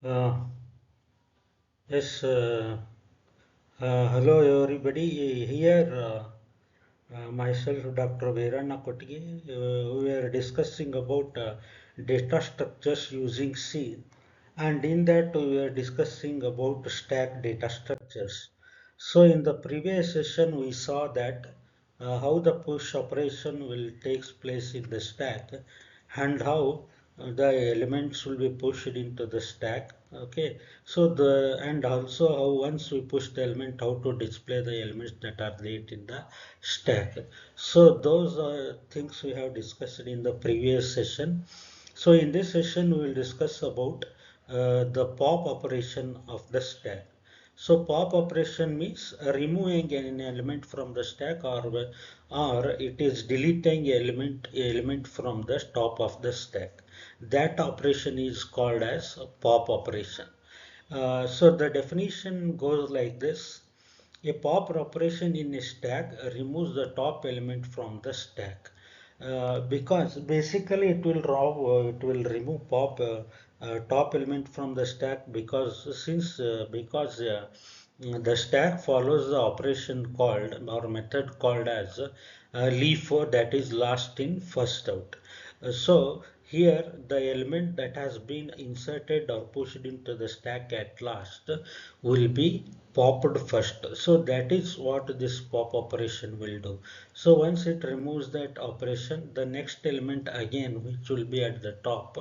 Uh, yes, hello everybody. Here, myself, Dr. Veeranna Kottigi, we are discussing about data structures using C, and in that we are discussing about stack data structures. So, in the previous session, we saw that how the push operation will takes place in the stack and how the elements will be pushed into the stack. Okay, so and also how once we push the element, how to display the elements that are there in the stack. So those are things we have discussed in the previous session. So in this session we will discuss about the pop operation of the stack. So pop operation means removing an element from the stack, or it is deleting element from the top of the stack. That operation is called as a pop operation. So the definition goes like this. A pop operation in a stack removes the top element from the stack. Because basically it will remove top element from the stack, because the stack follows the operation called or method called as LIFO, that is last in first out. So here the element that has been inserted or pushed into the stack at last will be popped first. So that is what this pop operation will do. So once it removes that operation, the next element again which will be at the top,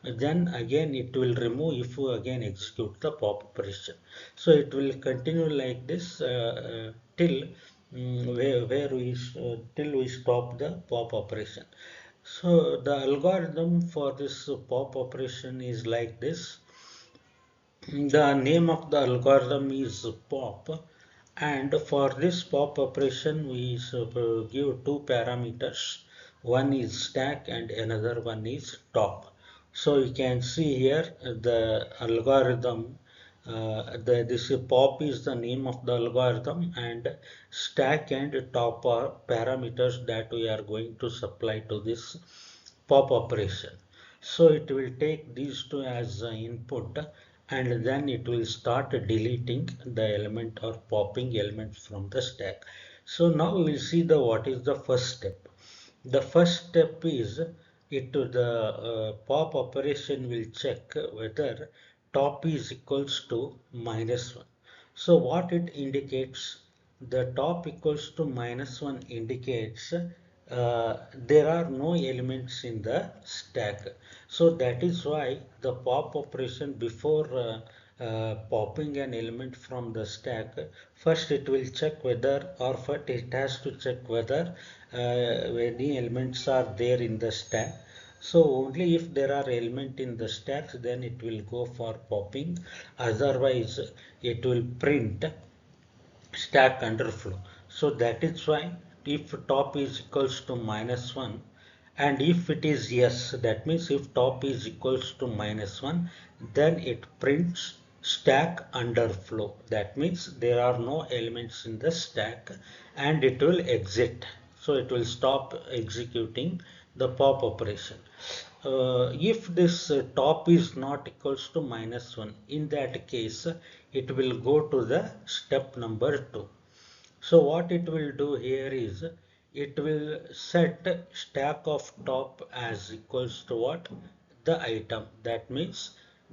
then again it will remove if you again execute the pop operation. So it will continue like this till till we stop the pop operation. So the algorithm for this pop operation is like this. The name of the algorithm is pop, and for this pop operation we give two parameters. One is stack and another one is top. So you can see here the algorithm, this pop is the name of the algorithm, and stack and top are parameters that we are going to supply to this pop operation. So it will take these two as input, and then it will start deleting the element or popping elements from the stack. So now we will see the what is the first step. The first step is the pop operation will check whether top is equals to -1. So what it indicates, the top equals to -1 indicates there are no elements in the stack. So that is why the pop operation, before popping an element from the stack, first it will check whether, or first it has to check whether any elements are there in the stack. So only if there are elements in the stacks, then it will go for popping. Otherwise it will print stack underflow. So that is why if top is equals to -1, and if it is yes, that means if top is equals to -1, then it prints stack underflow. That means there are no elements in the stack and it will exit. So it will stop executing the pop operation. If this top is not equals to -1, in that case it will go to the step number 2. So what it will do here is it will set stack of top as equals to what? The item. That means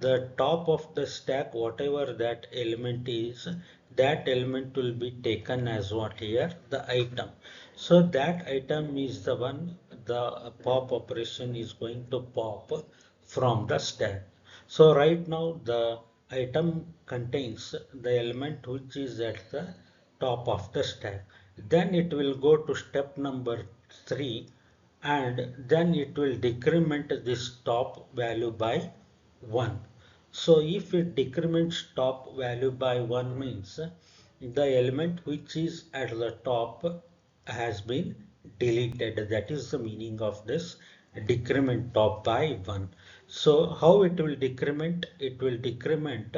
the top of the stack, whatever that element is, that element will be taken as what here? The item. So that item is the one the pop operation is going to pop from the stack. So right now the item contains the element which is at the top of the stack. Then it will go to step number 3, and then it will decrement this top value by 1. So if it decrements top value by 1 means the element which is at the top has been deleted. That is the meaning of this decrement top by 1. So how it will decrement? It will decrement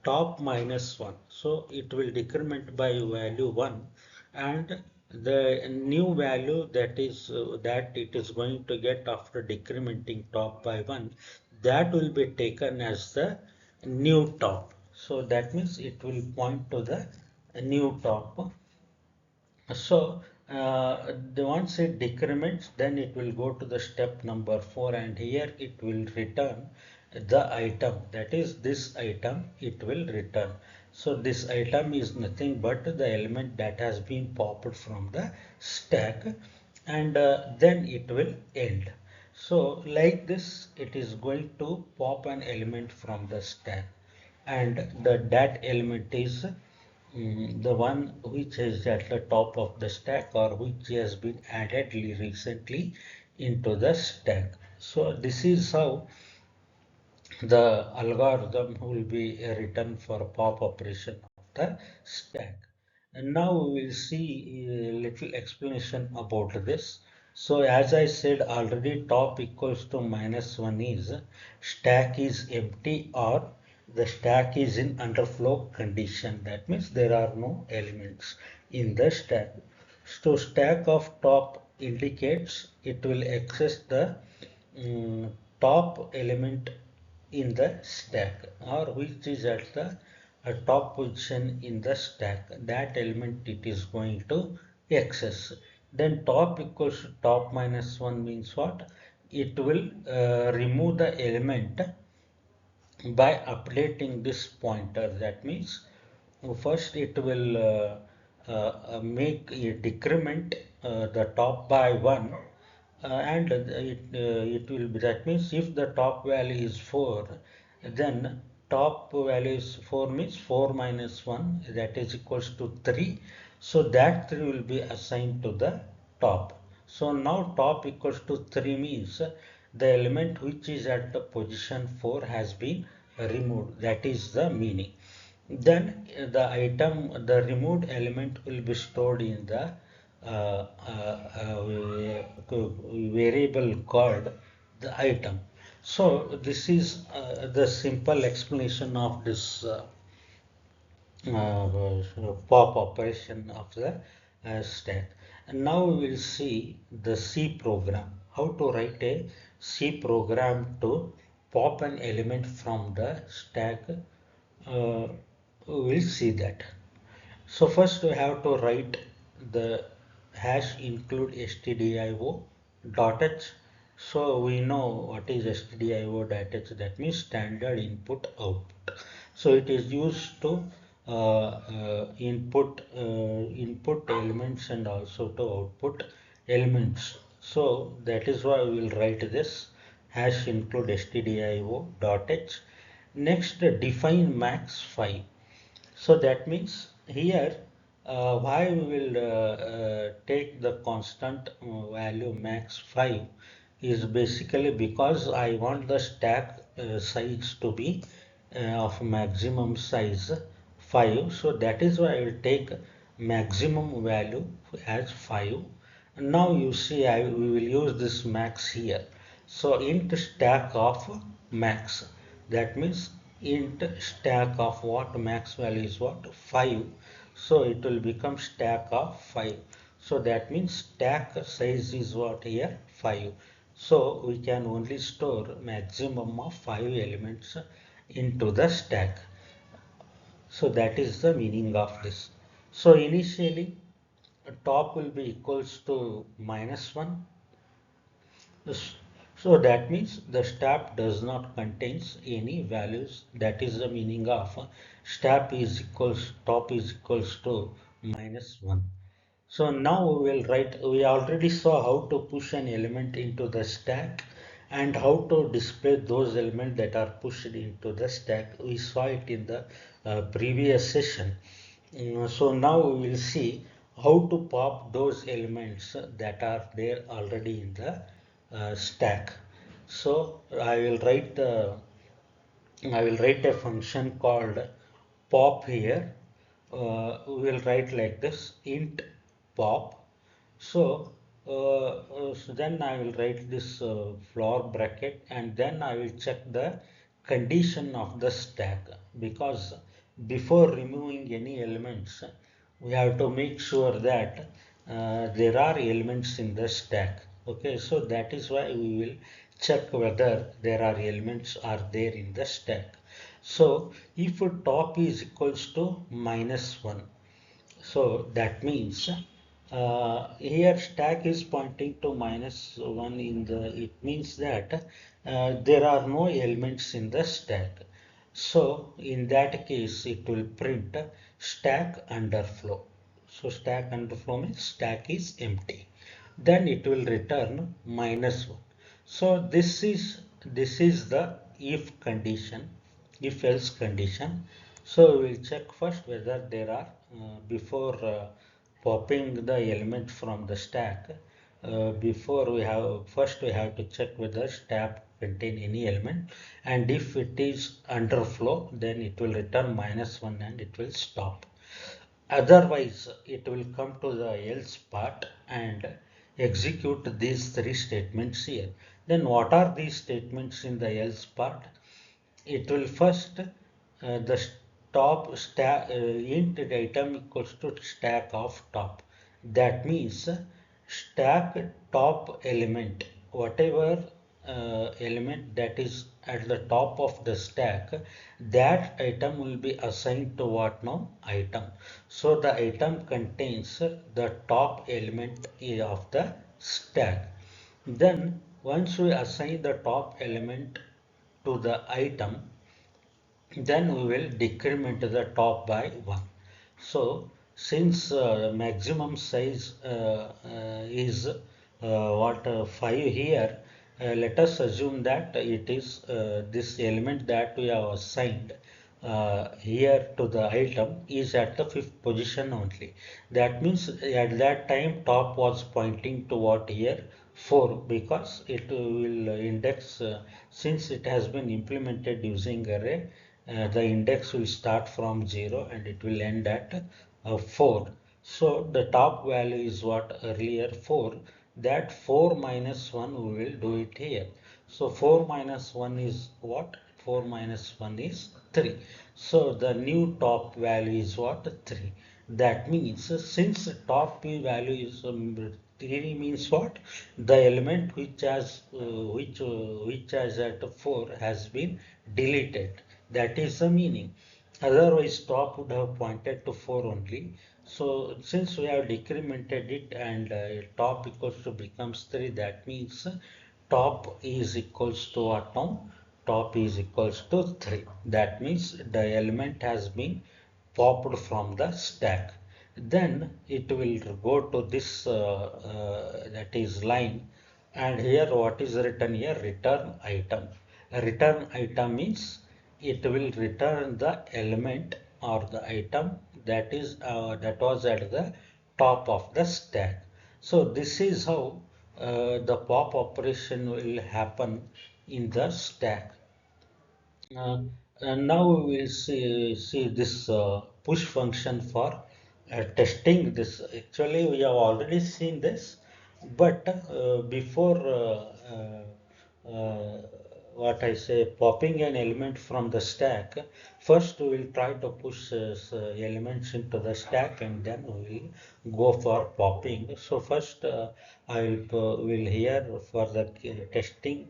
top -1. So it will decrement by value 1, and the new value that it is going to get after decrementing top by 1, that will be taken as the new top. So that means it will point to the new top. So once it decrements, then it will go to the step number 4, and here it will return the item, that is this item it will return. So this item is nothing but the element that has been popped from the stack, and then it will end. So like this it is going to pop an element from the stack, and that element is the one which is at the top of the stack, or which has been added recently into the stack. So this is how the algorithm will be written for pop operation of the stack. And now we will see a little explanation about this. So as I said already, top equals to -1 is stack is empty, or the stack is in underflow condition. That means there are no elements in the stack. So stack of top indicates it will access the top element in the stack, or which is at the top position in the stack. That element it is going to access. Then top equals to top -1 means what? It will remove the element by updating this pointer. That means first it will make a decrement the top by 1, and it will be, that means if the top value is 4, then top value is 4 means 4 minus 1, that is equals to 3. So that 3 will be assigned to the top. So now top equals to 3 means the element which is at the position 4 has been removed. That is the meaning. Then the removed element will be stored in the variable called the item. So this is the simple explanation of this pop operation of the stack. And now we will see the C program, how to write a C program to pop an element from the stack. We'll see that. So first we have to write the hash include stdio dot h. So we know what is stdio dot h, that means standard input output. So it is used to input elements and also to output elements. So that is why we will write this hash include stdio dot h. Next, define max 5. So that means here why we will take the constant value max 5 is basically because I want the stack size to be of maximum size 5. So that is why I will take maximum value as 5. And now you see we will use this max here. So int stack of max, that means int stack of what? Max value is what? 5. So it will become stack of 5. So that means stack size is what here? 5. So we can only store maximum of 5 elements into the stack. So that is the meaning of this. So initially top will be equals to -1. So that means the stack does not contains any values. That is the meaning of stack is equals top is equals to -1. So now we will write, we already saw how to push an element into the stack and how to display those elements that are pushed into the stack. We saw it in the previous session. So now we will see how to pop those elements that are there already in the stack. So I will write a function called pop here. We will write like this: int pop. So, so then I will write this floor bracket, and then I will check the condition of the stack, because before removing any elements we have to make sure that there are elements in the stack. Okay, so that is why we will check whether there are elements are there in the stack. So if top is equals to -1, so that means here stack is pointing to -1 in the, it means that there are no elements in the stack. So in that case it will print stack underflow. So stack underflow means stack is empty. Then it will return -1. So this is the if condition, if else condition. So we will check first whether there are before popping the element from the stack. Before we have to check whether stack contain any element, and if it is underflow then it will return -1 and it will stop. Otherwise, it will come to the else part and execute these three statements here. Then what are these statements in the else part? It will first the top stack int item equals to stack of top. That means stack top element, whatever element that is at the top of the stack, that item will be assigned to what now? Item. So the item contains the top element of the stack. Then once we assign the top element to the item, then we will decrement the top by 1. So since maximum size is 5 here, let us assume that it is this element that we have assigned here to the item is at the 5th position only. That means at that time top was pointing to what here? 4, because it will index since it has been implemented using array, the index will start from 0 and it will end at 4. So the top value is what? Earlier 4. That 4 minus 1 we will do it here. So 4 minus 1 is what? 4 minus 1 is 3. So the new top value is what? 3. That means since top p value is 3 means what? The element which has at 4 has been deleted. That is the meaning. Otherwise top would have pointed to 4 only. So since we have decremented it and top equals to becomes 3, that means top is equals to what now? Top is equals to 3. That means the element has been popped from the stack. Then it will go to this that is line, and here what is written here? Return item. A return item means it will return the element or the item that is that was at the top of the stack. So this is how the pop operation will happen in the stack. And now we will see this push function for testing this. Actually, we have already seen this, but before what I say, popping an element from the stack, first we will try to push elements into the stack and then we will go for popping. So first will here for the testing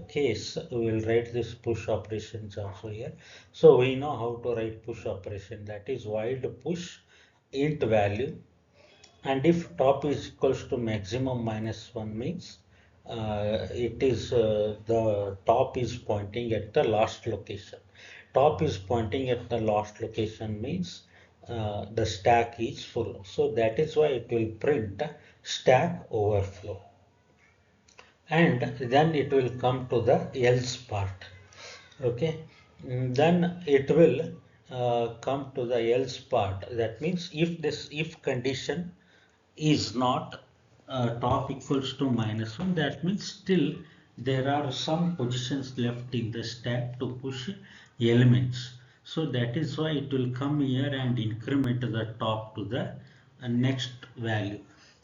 case, we will write this push operations also here. So we know how to write push operation, that is void push int value, and if top is equals to maximum -1 means it is the top is pointing at the last location. Top is pointing at the last location means the stack is full. So that is why it will print stack overflow. And then it will come to the else part. Okay. Then it will come to the else part. That means if this if condition is not top equals to -1, that means still there are some positions left in the stack to push elements. So that is why it will come here and increment the top to the next value.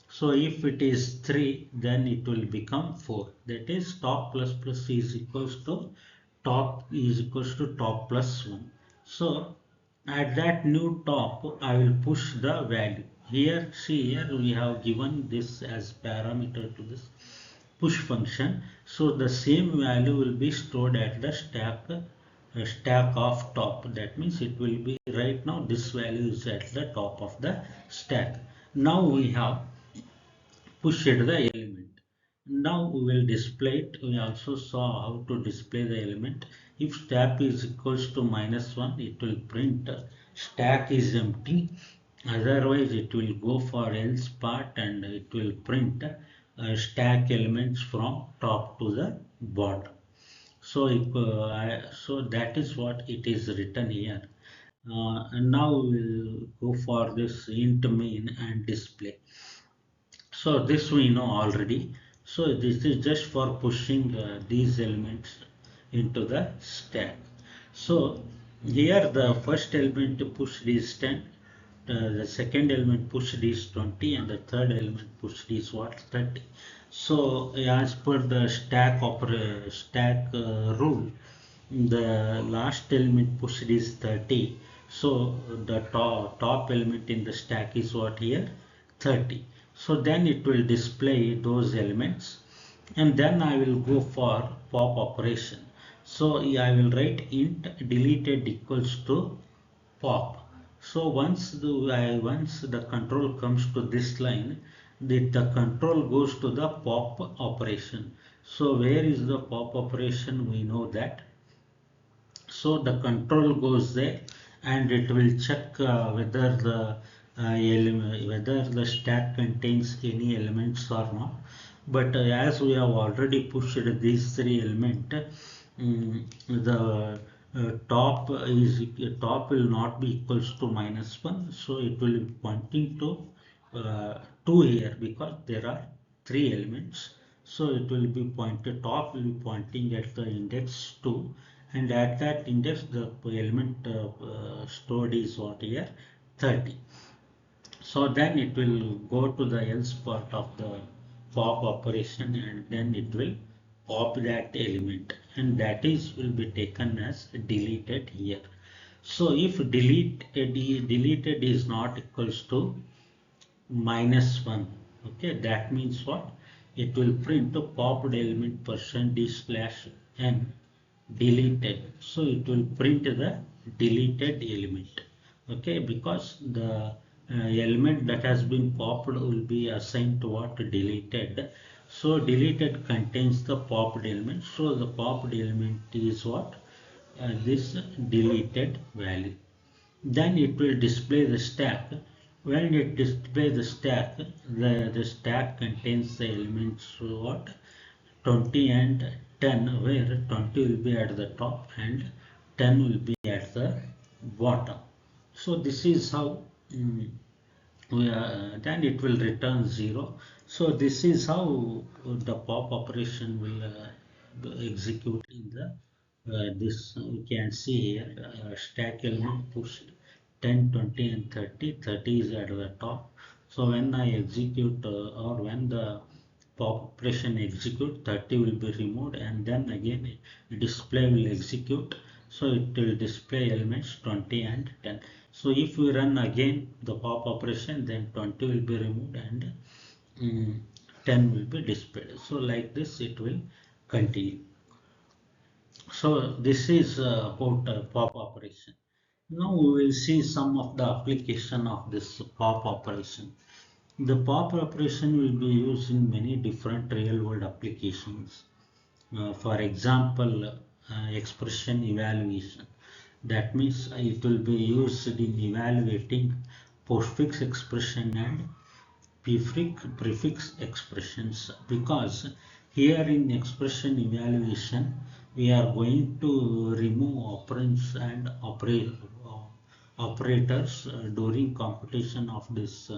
So if it is 3, then it will become 4. That is top plus plus is equals to top plus 1. So at that new top, I will push the value. Here, see here we have given this as parameter to this push function. So the same value will be stored at the stack of top. That means it will be right now this value is at the top of the stack. Now we have pushed the element. Now we will display it. We also saw how to display the element. If stack is equals to -1, it will print stack is empty. Otherwise, it will go for else part and it will print stack elements from top to the bottom. So, so that is what it is written here. And now we'll go for this int main and display. So this we know already. So this is just for pushing these elements into the stack. So here the first element pushed is 10, the second element pushed is 20, and the third element pushed is what, 30. So as per the stack rule, the last element pushed is 30. So the top element in the stack is what here, 30. So then it will display those elements, and then I will go for pop operation. So I will write int deleted equals to pop. So once the control comes to this line, the control goes to the pop operation. So where is the pop operation? We know that. So the control goes there and it will check whether the stack contains any elements or not. But as we have already pushed these three elements, the top will not be equals to -1, so it will be pointing to 2 here because there are three elements. So it will be pointed, top will be pointing at the index 2, and at that index the element stored is what here, 30. So then it will go to the else part of the pop operation and then it will pop that element, and that is will be taken as deleted here. So if deleted is not equals to -1, okay, that means what, it will print a popped element %d/n deleted. So it will print the deleted element, okay, because the element that has been popped will be assigned to what, deleted. So deleted contains the popped element, so the popped element is what, this deleted value. Then it will display the stack. When it displays the stack, the stack contains the elements what, 20 and 10, where 20 will be at the top and 10 will be at the bottom. So this is how then it will return 0. So this is how the pop operation will execute in the this we can see here, stack element pushed 10, 20 and 30. 30 is at the top. So when I execute or when the pop operation execute, 30 will be removed, and then again display will execute. So it will display elements 20 and 10. So if we run again the pop operation, then 20 will be removed and 10 will be displayed. So like this it will continue. So this is about pop operation. Now we will see some of the application of this pop operation. The pop operation will be used in many different real world applications. For example, expression evaluation. That means it will be used in evaluating postfix expression and prefix expressions, because here in expression evaluation we are going to remove operands and operators during computation of this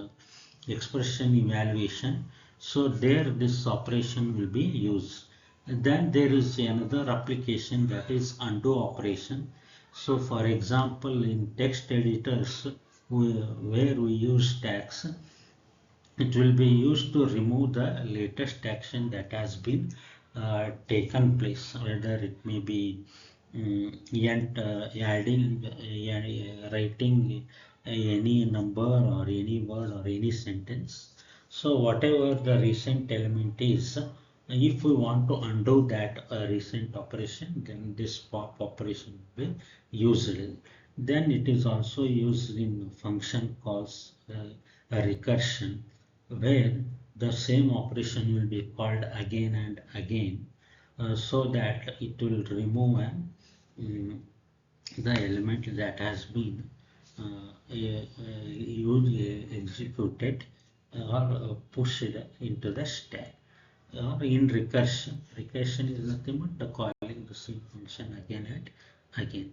expression evaluation. So there this operation will be used. And then there is another application, that is undo operation. So for example, in text editors where we use tags, it will be used to remove the latest action that has been taken place, whether it may be adding, writing any number or any word or any sentence. So whatever the recent element is, If we want to undo that recent operation, then this pop operation will be used. Then it is also used in function calls a recursion, where the same operation will be called again and again, so that it will remove the element that has been executed or pushed into the stack. Or in recursion, recursion is nothing but the calling the same function again and again.